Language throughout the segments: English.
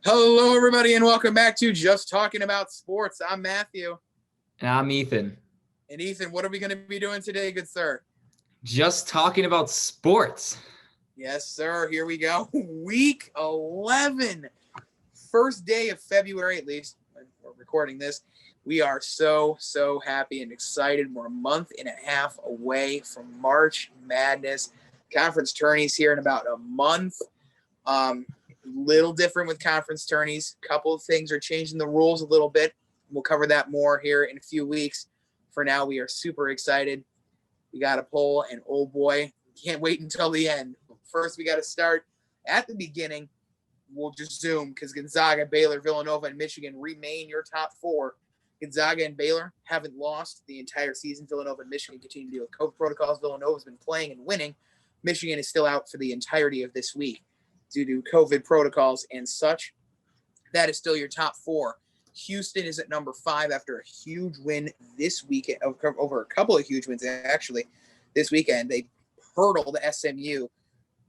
Hello, everybody, and welcome back to Just Talking About Sports. I'm Matthew. And I'm Ethan. And Ethan, what are we going to be doing today, good sir? Just talking about sports. Yes, sir. Here we go. Week 11. First day of February, at least. We're recording this. We are so happy and excited. We're a month and a half away from March Madness. Conference tourneys here in about a month. Little different with conference tourneys. A couple of things are changing the rules a little bit. We'll cover that more here in a few weeks. For now, we are super excited. We got a poll, and oh boy, can't wait until the end. First, we got to start at the beginning. We'll just zoom because Gonzaga, Baylor, Villanova, and Michigan remain your top four. Gonzaga and Baylor haven't lost the entire season. Villanova and Michigan continue to deal with COVID protocols. Villanova's been playing and winning. Michigan is still out for the entirety of this week due to COVID protocols and such. That is still your top four. Houston is at number 5 after a huge win this weekend, over a couple of huge wins actually this weekend. They hurdled SMU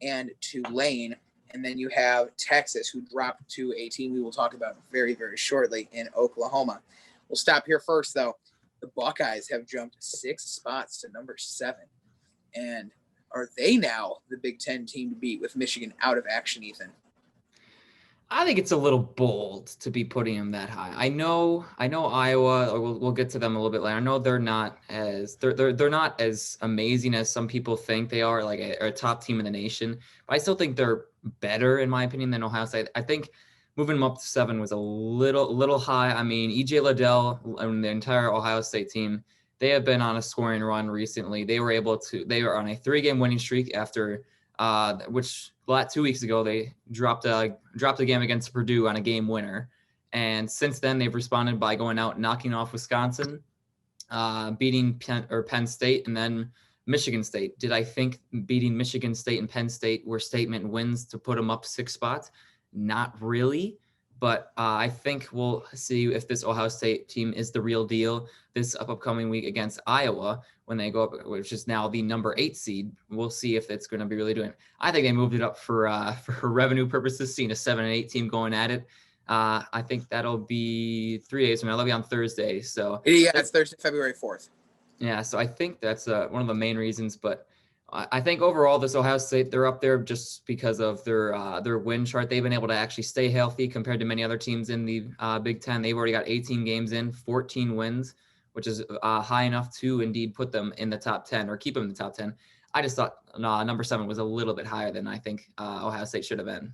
and Tulane. And then you have Texas, who dropped to a team we will talk about very, very shortly in Oklahoma. We'll stop here first, though. The Buckeyes have jumped 6 spots to number 7. And are they now the Big Ten team to beat with Michigan out of action, Ethan? I think it's a little bold to be putting them that high. I know Iowa, or we'll get to them a little bit later. I know they're not as amazing as some people think they are, like a top team in the nation. But I still think they're better, in my opinion, than Ohio State. I think moving them up to 7 was a little high. I mean, EJ Liddell and the entire Ohio State team, they have been on a scoring run recently. They were on a 3-game winning streak after which 2 weeks ago they dropped a game against Purdue on a game winner, and since then they've responded by going out and knocking off Wisconsin, beating Penn State, and then Michigan State. Did I think beating Michigan State and Penn State were statement wins to put them up 6 spots? Not really. But I think we'll see if this Ohio State team is the real deal this upcoming week against Iowa when they go up, which is now the number 8 seed. We'll see if it's going to be really doing it. I think they moved it up for revenue purposes, seeing a 7 and 8 team going at it. I think that'll be 3 days from now. That'll be on Thursday. So yeah, it's Thursday, February 4th. Yeah, so I think that's one of the main reasons. But I think overall, this Ohio State, they're up there just because of their win chart. They've been able to actually stay healthy compared to many other teams in the Big Ten. They've already got 18 games in, 14 wins, which is high enough to indeed put them in the top 10 or keep them in the top 10. I just thought number 7 was a little bit higher than I think Ohio State should have been.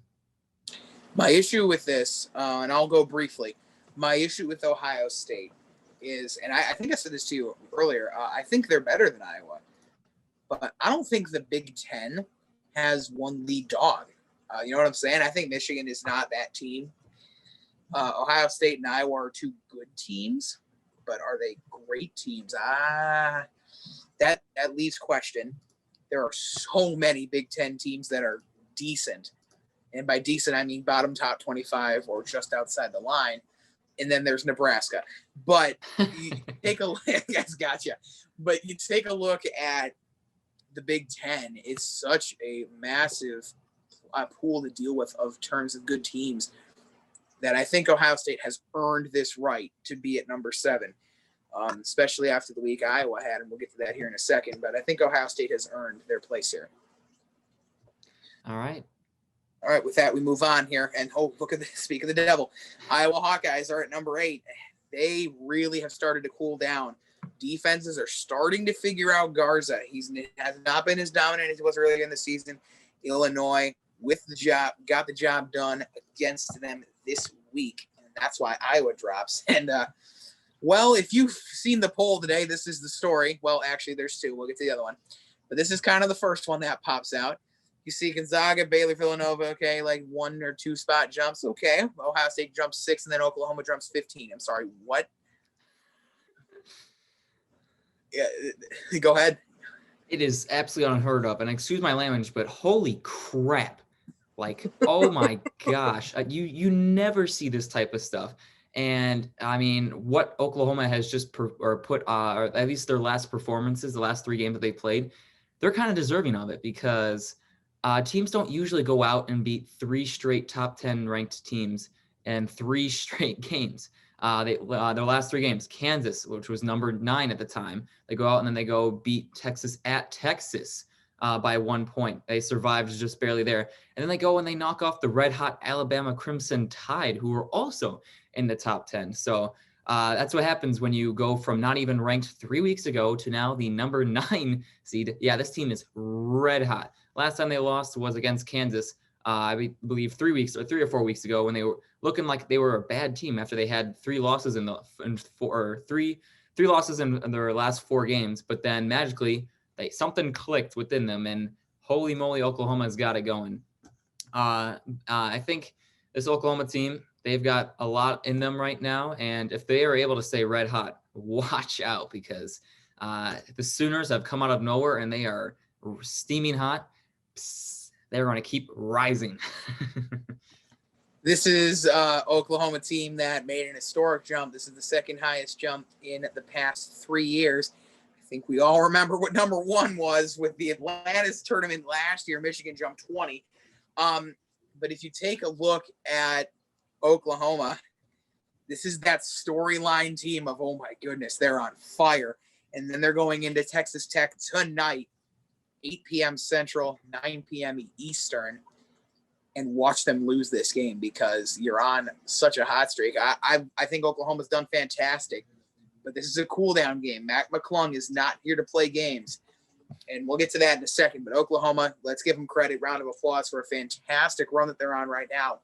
My issue with this, and I'll go briefly, my issue with Ohio State is, and I think I said this to you earlier, I think they're better than Iowa. But I don't think the Big Ten has one lead dog. You know what I'm saying? I think Michigan is not that team. Ohio State and Iowa are 2 good teams, but are they great teams? That leaves question. There are so many Big Ten teams that are decent. And by decent, I mean bottom top 25 or just outside the line. And then there's Nebraska. But you take a look, yes, gotcha. But you take a look at the Big Ten, it's such a massive pool to deal with of terms of good teams that I think Ohio State has earned this right to be at number 7, especially after the week Iowa had, and we'll get to that here in a second. But I think Ohio State has earned their place here. All right. With that, we move on here. And look at this. Speak of the devil. Iowa Hawkeyes are at number 8. They really have started to cool down. Defenses are starting to figure out Garza. He has not been as dominant as he was earlier in the season. Illinois got the job done against them this week. And that's why Iowa drops. And, if you've seen the poll today, this is the story. Well, actually, there's 2. We'll get to the other one. But this is kind of the first one that pops out. You see Gonzaga, Baylor, Villanova, okay, like 1 or 2 spot jumps. Okay. Ohio State jumps 6, and then Oklahoma jumps 15. I'm sorry, what? Yeah, go ahead. It is absolutely unheard of, and excuse my language, but holy crap! Like, oh my gosh, you never see this type of stuff. And I mean, what Oklahoma has just put, or at least their last performances, the last 3 games that they played, they're kind of deserving of it because teams don't usually go out and beat 3 straight top 10 ranked teams in 3 straight games. Their last 3 games, Kansas, which was number 9 at the time, they go out and then they go beat Texas at Texas by 1 point. They survived just barely there. And then they go and they knock off the red hot Alabama Crimson Tide, who were also in the top 10. So that's what happens when you go from not even ranked 3 weeks ago to now the number 9 seed. Yeah, this team is red hot. Last time they lost was against Kansas, I believe 3 or 4 weeks ago, when they were looking like they were a bad team after they had 3 losses three losses in their last 4 games. But then magically, something clicked within them, and holy moly, Oklahoma's got it going. I think this Oklahoma team, they've got a lot in them right now, and if they are able to stay red hot, watch out, because the Sooners have come out of nowhere and they are steaming hot. They're going to keep rising. This is Oklahoma team that made an historic jump. This is the second highest jump in the past 3 years. I think we all remember what number 1 was with the Atlantis tournament last year. Michigan jumped 20. But if you take a look at Oklahoma, this is that storyline team of, oh my goodness, they're on fire. And then they're going into Texas Tech tonight, 8 p.m. Central, 9 p.m. Eastern, and watch them lose this game because you're on such a hot streak. I think Oklahoma's done fantastic, but this is a cool-down game. Mac McClung is not here to play games, and we'll get to that in a second. But Oklahoma, let's give them credit. Round of applause for a fantastic run that they're on right now.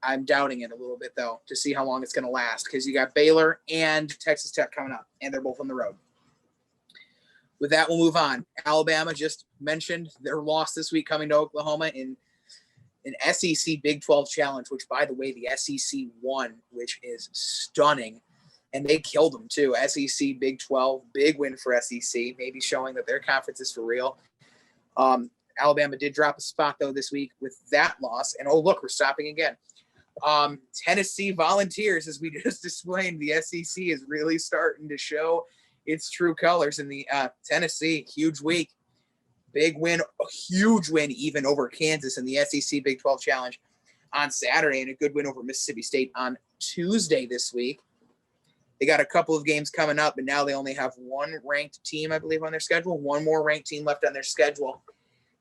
I'm doubting it a little bit, though, to see how long it's going to last, because you got Baylor and Texas Tech coming up, and they're both on the road. With that, we'll move on. Alabama just mentioned their loss this week coming to Oklahoma in an SEC Big 12 challenge, which, by the way, the SEC won, which is stunning. And they killed them, too. SEC Big 12, big win for SEC, maybe showing that their conference is for real. Alabama did drop a spot, though, this week with that loss. And, oh, look, we're stopping again. Tennessee Volunteers, as we just explained, the SEC is really starting to show its true colors in the Tennessee. Huge week. Big win, a huge win even over Kansas in the SEC Big 12 Challenge on Saturday, and a good win over Mississippi State on Tuesday this week. They got a couple of games coming up, and now they only have one ranked team, I believe, on their schedule. One more ranked team left on their schedule,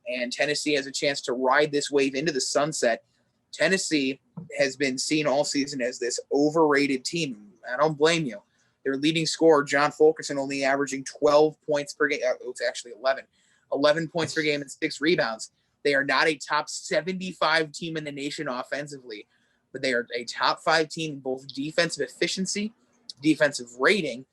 and Tennessee has a chance to ride this wave into the sunset. Tennessee has been seen all season as this overrated team. I don't blame you. Their leading scorer, John Fulkerson, only averaging 12 points per game. It's actually 11. 11 points per game and 6 rebounds. They are not a top 75 team in the nation offensively, but they are a top 5 team in both defensive efficiency, defensive rating,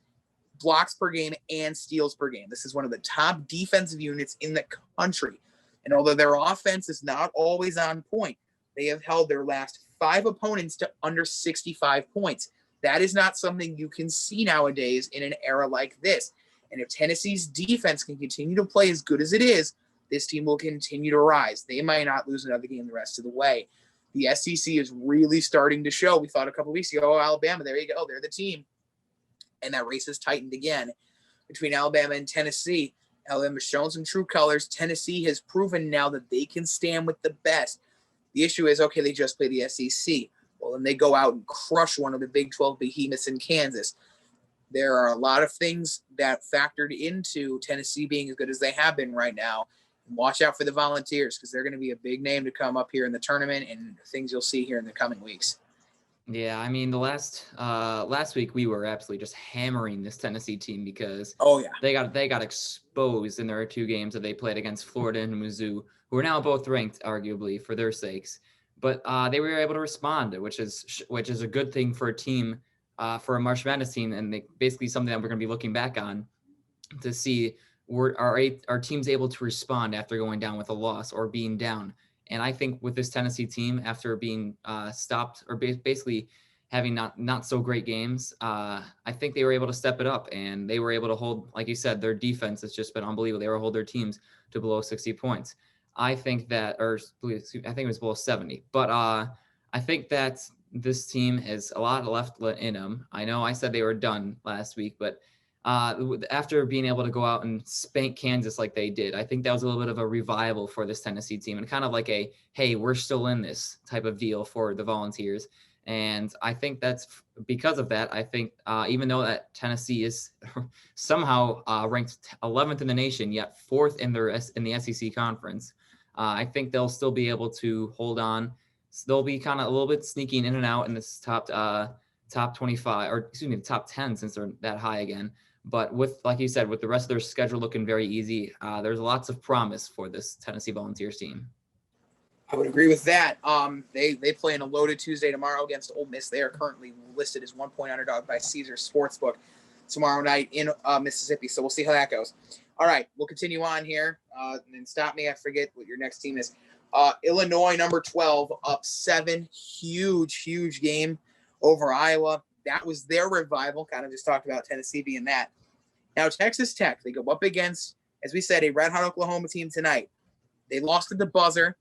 blocks per game, and steals per game. This is one of the top defensive units in the country. And although their offense is not always on point, they have held their last 5 opponents to under 65 points. That is not something you can see nowadays in an era like this. And if Tennessee's defense can continue to play as good as it is, this team will continue to rise. They might not lose another game the rest of the way. The SEC is really starting to show. We thought a couple weeks ago, oh, Alabama, there you go. They're the team. And that race has tightened again between Alabama and Tennessee. Alabama's shown some true colors. Tennessee has proven now that they can stand with the best. The issue is, okay, they just play the SEC. Well, then they go out and crush one of the Big 12 behemoths in Kansas. There are a lot of things that factored into Tennessee being as good as they have been right now. Watch out for the Volunteers, because they're going to be a big name to come up here in the tournament, and things you'll see here in the coming weeks. Yeah, I mean, the last week we were absolutely just hammering this Tennessee team because they got exposed in their 2 games that they played against Florida and Mizzou, who are now both ranked, arguably, for their sakes. But they were able to respond, which is a good thing for a team, for a March Madness team, and basically something that we're going to be looking back on to see are teams able to respond after going down with a loss or being down. And I think with this Tennessee team, after being stopped or basically having not so great games, I think they were able to step it up, and they were able to hold, like you said, their defense has just been unbelievable. They were hold their teams to below 60 points. I think it was below 70, but I think that this team has a lot left in them. I know I said they were done last week, but after being able to go out and spank Kansas like they did. I think that was a little bit of a revival for this Tennessee team and kind of like a, hey, we're still in this type of deal for the Volunteers. And I think that's because of that. I think even though that Tennessee is somehow ranked 11th in the nation, yet 4th in the SEC conference, I think they'll still be able to hold on. So they'll be kind of a little bit sneaking in and out in this top 25, or excuse me, the top 10 since they're that high again. But with, like you said, with the rest of their schedule looking very easy, there's lots of promise for this Tennessee Volunteers team. I would agree with that. They play in a loaded Tuesday tomorrow against Ole Miss. They are currently listed as 1-point underdog by Caesars Sportsbook tomorrow night in Mississippi. So we'll see how that goes. All right, we'll continue on here. And then stop me. I forget what your next team is. Illinois, number 12, up 7. Huge game over Iowa. That was their revival. Kind of just talked about Tennessee being that. Now, Texas Tech, they go up against, as we said, a red-hot Oklahoma team tonight. They lost at the buzzer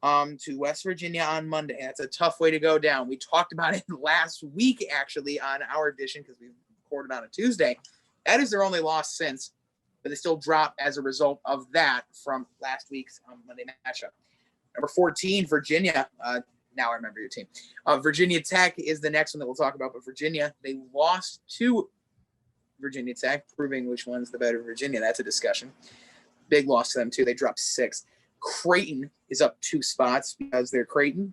to West Virginia on Monday. That's a tough way to go down. We talked about it last week, actually, on our edition because we recorded on a Tuesday. That is their only loss since, but they still dropped as a result of that from last week's Monday matchup. Number 14, Virginia. Now I remember your team. Virginia Tech is the next one that we'll talk about, but Virginia, they lost to Virginia Tech, proving which one's the better Virginia. That's a discussion. Big loss to them, too. They dropped 6. Creighton is up 2 spots because they're Creighton.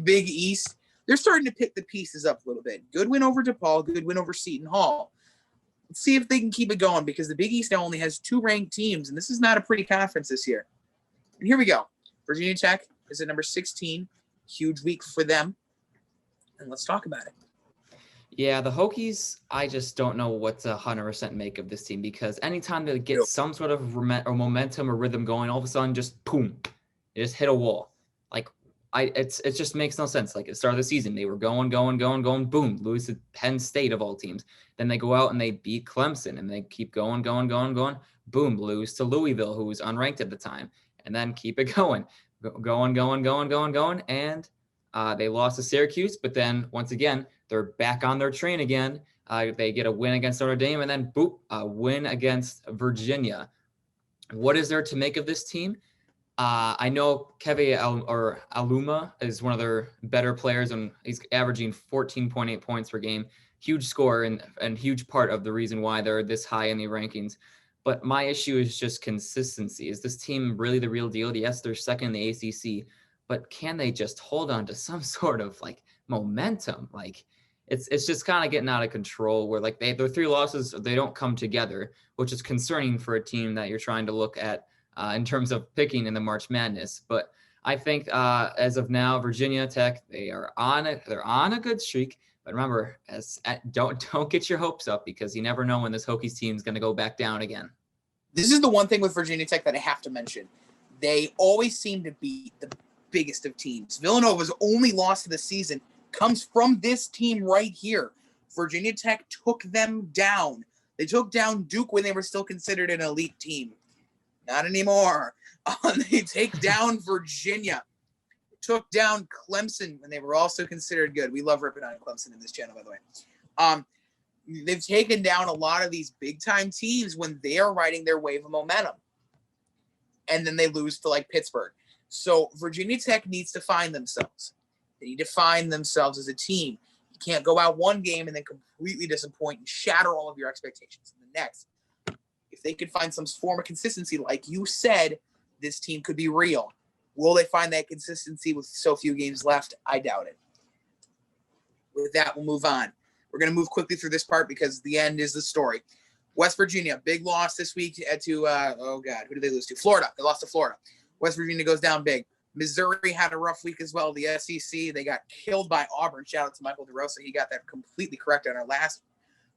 Big East, they're starting to pick the pieces up a little bit. Good win over DePaul, good win over Seton Hall. Let's see if they can keep it going because the Big East now only has 2 ranked teams, and this is not a pretty conference this year. And here we go. Virginia Tech is at number 16. Huge week for them. And let's talk about it. Yeah, the Hokies, I just don't know what to 100% make of this team because anytime they get some sort of momentum or rhythm going, all of a sudden just boom, they just hit a wall. Like it just makes no sense. Like at the start of the season, they were going, boom, lose to Penn State of all teams. Then they go out and they beat Clemson and they keep going, boom, lose to Louisville, who was unranked at the time, and then keep it going. And they lost to Syracuse, but then once again, they're back on their train again. They get a win against Notre Dame, and then boop, a win against Virginia. What is there to make of this team? I know Keve Aluma is one of their better players, and he's averaging 14.8 points per game. Huge score and huge part of the reason why they're this high in the rankings. But my issue is just consistency. Is this team really the real deal? Yes, they're second in the ACC, but can they just hold on to some sort of like momentum? Like it's just kind of getting out of control where like their 3 losses, they don't come together, which is concerning for a team that you're trying to look at in terms of picking in the March Madness. But I think as of now, Virginia Tech, they're on a good streak. But remember, don't get your hopes up because you never know when this Hokies team is going to go back down again. This is the one thing with Virginia Tech that I have to mention. They always seem to beat the biggest of teams. Villanova's only loss of the season comes from this team right here. Virginia Tech took them down. They took down Duke when they were still considered an elite team. Not anymore. They take down Virginia. Took down Clemson when they were also considered good. We love ripping on Clemson in this channel, by the way. They've taken down a lot of these big-time teams when they are riding their wave of momentum. And then they lose to, like, Pittsburgh. So Virginia Tech needs to find themselves. They need to find themselves as a team. You can't go out one game and then completely disappoint and shatter all of your expectations in the next. If they could find some form of consistency, like you said, this team could be real. Will they find that consistency with so few games left? I doubt it. With that, we'll move on. We're going to move quickly through this part because the end is the story. West Virginia, big loss this week to, who did they lose to? Florida. They lost to Florida. West Virginia goes down big. Missouri had a rough week as well. The SEC, they got killed by Auburn. Shout out to Michael DeRosa. He got that completely correct on our last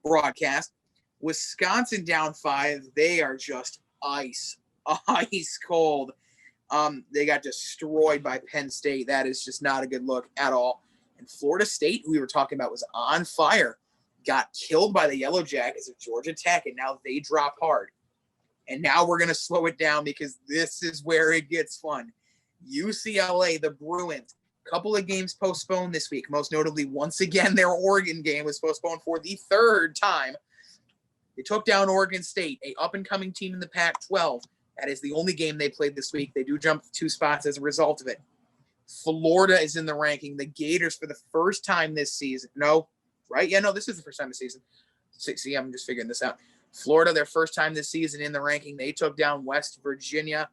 broadcast. Wisconsin down 5. They are just ice cold. They got destroyed by Penn State. That is just not a good look at all. And Florida State, who we were talking about, was on fire. Got killed by the Yellow Jackets of Georgia Tech, and now they drop hard. And now we're going to slow it down because this is where it gets fun. UCLA, the Bruins, couple of games postponed this week. Most notably, once again, their Oregon game was postponed for the 3rd time. They took down Oregon State, a up-and-coming team in the Pac-12. That is the only game they played this week. They do jump 2 spots as a result of it. Florida is in the ranking. The Gators, for the first time this season. No, right? Yeah, no, this is the first time this season. See, I'm just figuring this out. Florida, their first time this season in the ranking. They took down West Virginia.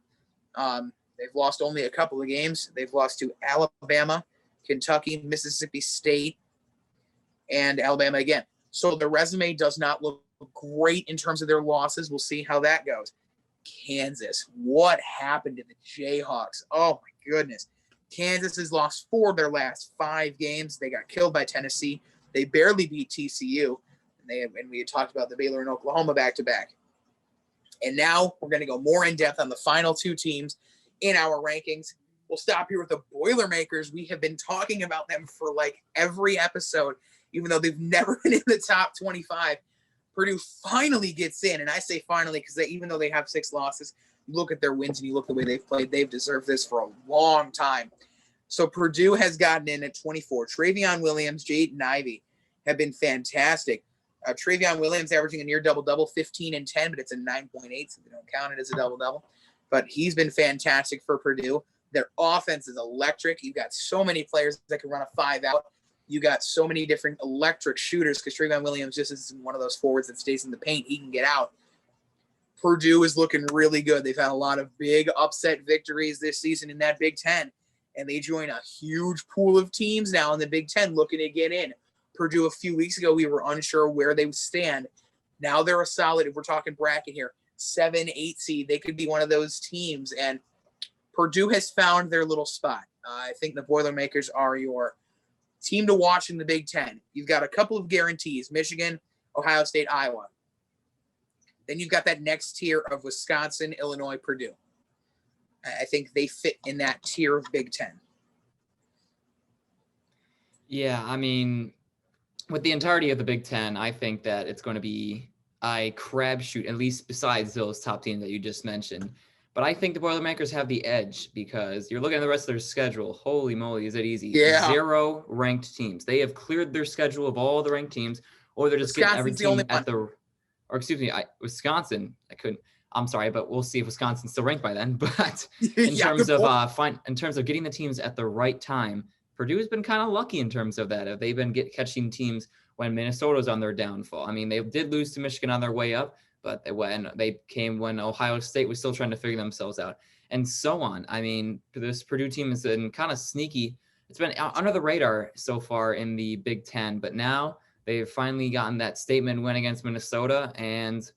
They've lost only a couple of games. They've lost to Alabama, Kentucky, Mississippi State, and Alabama again. So the resume does not look great in terms of their losses. We'll see how that goes. Kansas, what happened to the Jayhawks? Oh, my goodness. Kansas has lost 4 of their last 5 games. They got killed by Tennessee. They barely beat TCU. And we had talked about the Baylor and Oklahoma back-to-back. And now we're going to go more in-depth on the final 2 teams in our rankings. We'll stop here with the Boilermakers. We have been talking about them for like every episode, even though they've never been in the top 25. Purdue finally gets in, and I say finally because even though they have 6 losses, you look at their wins and you look at the way they've played, they've deserved this for a long time. So Purdue has gotten in at 24. Travion Williams, Jaden Ivey have been fantastic. Travion Williams averaging a near double-double, 15 and 10, but it's a 9.8, so they don't count it as a double-double. But he's been fantastic for Purdue. Their offense is electric. You've got so many players that can run a 5-out. You got so many different electric shooters because Travion Williams just isn't one of those forwards that stays in the paint. He can get out. Purdue is looking really good. They've had a lot of big upset victories this season in that Big Ten, and they join a huge pool of teams now in the Big Ten looking to get in. Purdue a few weeks ago, we were unsure where they would stand. Now they're a solid, if we're talking bracket here, 7-8 seed. They could be one of those teams, and Purdue has found their little spot. I think the Boilermakers are your team to watch in the Big Ten. You've got a couple of guarantees, Michigan, Ohio State, Iowa. Then you've got that next tier of Wisconsin, Illinois, Purdue. I think they fit in that tier of Big Ten. Yeah, I mean, with the entirety of the Big Ten, I think that it's going to be a crapshoot, at least besides those top teams that you just mentioned. But I think the Boilermakers have the edge because you're looking at the rest of their schedule. Holy moly, is it easy? Yeah. 0 ranked teams. They have cleared their schedule of all the ranked teams, or they're just getting every team at the – or excuse me, Wisconsin. I'm sorry, but we'll see if Wisconsin's still ranked by then. But in terms of getting the teams at the right time, Purdue has been kind of lucky in terms of that. They've been catching teams when Minnesota's on their downfall. I mean, they did lose to Michigan on their way up, but when Ohio State was still trying to figure themselves out, and so on. I mean, this Purdue team has been kind of sneaky. It's been under the radar so far in the Big Ten, but now they've finally gotten that statement win against Minnesota, and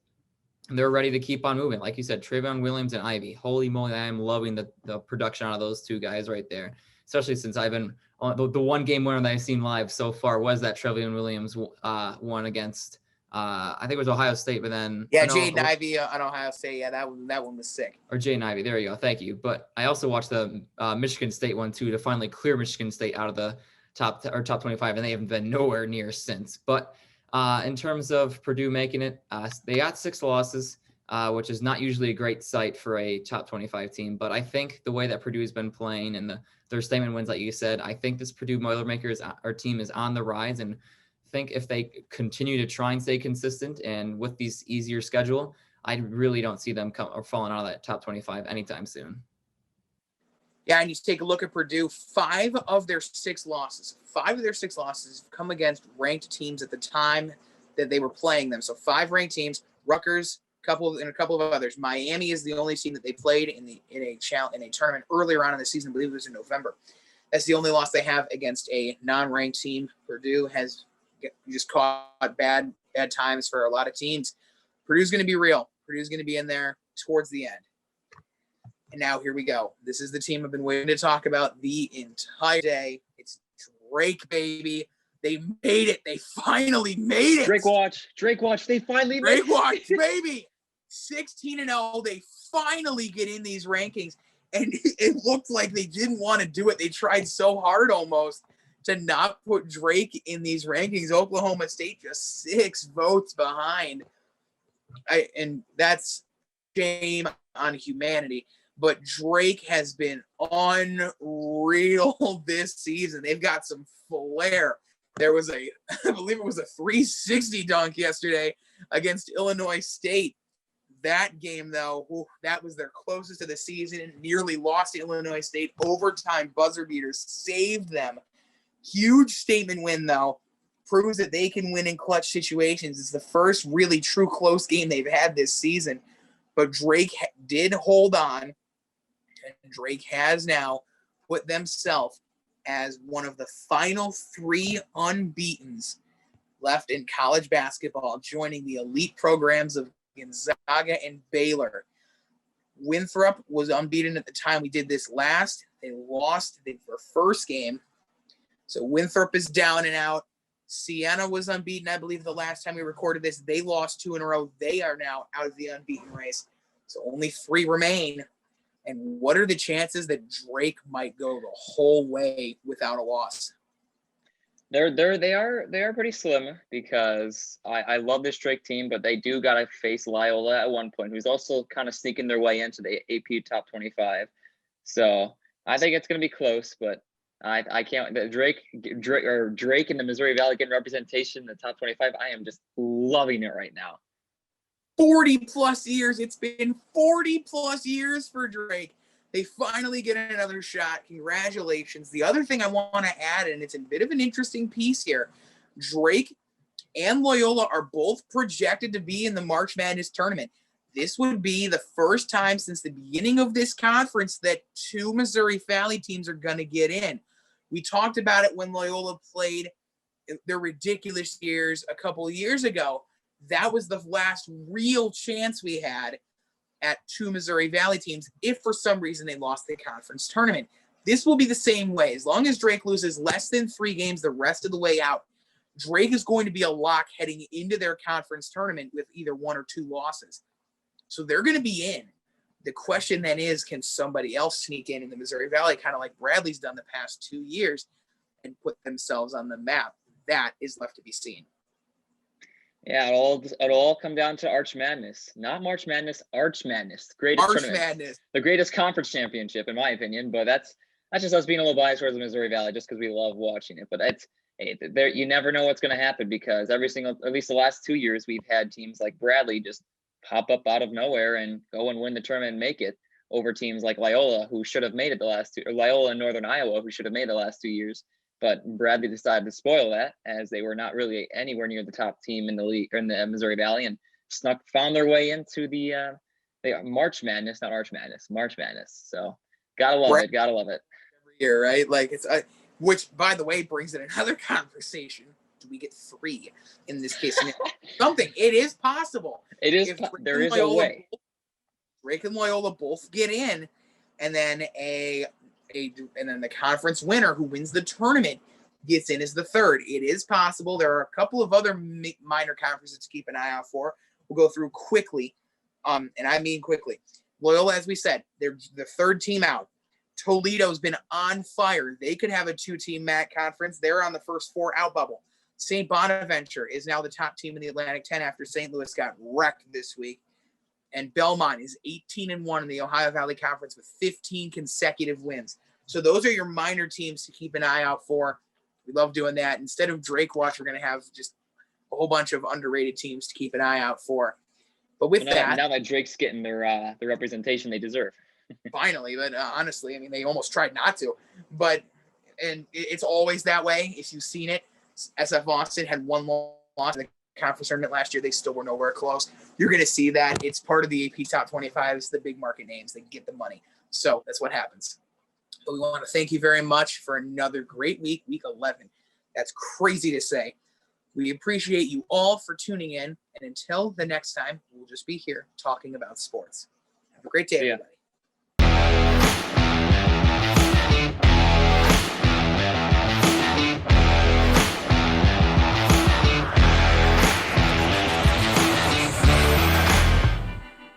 they're ready to keep on moving. Like you said, Travion Williams and Ivey. Holy moly, I am loving the production out of those 2 guys right there, especially since I've been the one game winner that I've seen live so far was that Travion Williams won against I think it was Ohio State, but then Jaden Ivey on Ohio State. Yeah, that one was sick. Or Jaden Ivey, there you go. Thank you. But I also watched the Michigan State one too to finally clear Michigan State out of the top 25, and they haven't been nowhere near since. But in terms of Purdue making it, they got 6 losses, which is not usually a great sight for a top 25 team. But I think the way that Purdue has been playing and their statement wins, like you said, I think this Purdue Boilermakers team is on the rise, and think if they continue to try and stay consistent and with these easier schedule, I really don't see them falling out of that top 25 anytime soon. Yeah, and you take a look at Purdue, 5 of their 6 losses have come against ranked teams at the time that they were playing them. So 5 ranked teams, Rutgers, a couple of others. Miami is the only team that they played in a tournament earlier on in the season. I believe it was in November. That's the only loss they have against a non-ranked team. Purdue has just caught bad times for a lot of teams. Purdue's going to be real. Purdue's going to be in there towards the end. And now here we go. This is the team I've been waiting to talk about the entire day. It's Drake, baby. They made it. They finally made it. Drake watch. They finally made it. Drake watch, baby. 16-0. They finally get in these rankings. And it looked like they didn't want to do it. They tried so hard almost to not put Drake in these rankings. Oklahoma State just 6 votes behind. And that's shame on humanity. But Drake has been unreal this season. They've got some flair. There was I believe it was a 360 dunk yesterday against Illinois State. That game, though, that was their closest to the season. Nearly lost to Illinois State. Overtime buzzer beaters saved them. Huge statement win, though. Proves that they can win in clutch situations. It's the first really true close game they've had this season. But Drake did hold on. And Drake has now put themselves as one of the final 3 unbeatens left in college basketball, joining the elite programs of Gonzaga and Baylor. Winthrop was unbeaten at the time we did this last. They lost their first game. So Winthrop is down and out. Siena was unbeaten, I believe, the last time we recorded this. They lost 2 in a row. They are now out of the unbeaten race. So only 3 remain. And what are the chances that Drake might go the whole way without a loss? They are pretty slim because I love this Drake team, but they do got to face Loyola at one point, who's also kind of sneaking their way into the AP top 25. So I think it's going to be close, but I can't. Drake in the Missouri Valley getting representation in the top 25. I am just loving it right now. 40 plus years. It's been 40 plus years for Drake. They finally get another shot. Congratulations. The other thing I want to add, and it's a bit of an interesting piece here, Drake and Loyola are both projected to be in the March Madness tournament. This would be the first time since the beginning of this conference that 2 Missouri Valley teams are going to get in. We talked about it when Loyola played their ridiculous years a couple of years ago. That was the last real chance we had at 2 Missouri Valley teams if for some reason they lost the conference tournament. This will be the same way. As long as Drake loses less than 3 games the rest of the way out, Drake is going to be a lock heading into their conference tournament with either 1 or 2 losses. So they're going to be in. The question then is, can somebody else sneak in the Missouri Valley, kind of like Bradley's done the past 2 years, and put themselves on the map? That is left to be seen. Yeah, it'll all come down to Arch Madness. Not March Madness, Arch Madness. Greatest Arch tournament. Madness. The greatest conference championship, in my opinion. But that's just us being a little biased towards the Missouri Valley just because we love watching it. But you never know what's going to happen because at least the last 2 years, we've had teams like Bradley just pop up out of nowhere and go and win the tournament and make it over teams like Loyola, who should have made it the last 2, or Loyola and Northern Iowa, who should have made it the last 2 years. But Bradley decided to spoil that as they were not really anywhere near the top team in the league or in the Missouri Valley and found their way into the March Madness, not Arch Madness, March Madness. So gotta love it. Gotta love it. Every year, right? Like it's which, by the way, brings in another conversation. Do we get 3 in this case? Something. It is possible. It is. There is a way. Drake and Loyola both get in, and then and then the conference winner who wins the tournament gets in as the 3rd. It is possible. There are a couple of other minor conferences to keep an eye out for. We'll go through quickly, and I mean quickly. Loyola, as we said, they're the 3rd team out. Toledo's been on fire. They could have a 2-team MAC conference. They're on the first 4 out bubble. St. Bonaventure is now the top team in the Atlantic 10 after St. Louis got wrecked this week. And Belmont is 18-1 in the Ohio Valley Conference with 15 consecutive wins. So those are your minor teams to keep an eye out for. We love doing that. Instead of Drake Watch, we're going to have just a whole bunch of underrated teams to keep an eye out for. But with now that Drake's getting their representation they deserve. Finally, but honestly, I mean, they almost tried not to. And it's always that way. If you've seen it, SF Austin had 1 loss in the conference tournament last year. They still were nowhere close. You're going to see that. It's part of the AP top 25. It's the big market names that get the money. So that's what happens. But we want to thank you very much for another great week, week 11. That's crazy to say. We appreciate you all for tuning in. And until the next time, we'll just be here talking about sports. Have a great day, everybody.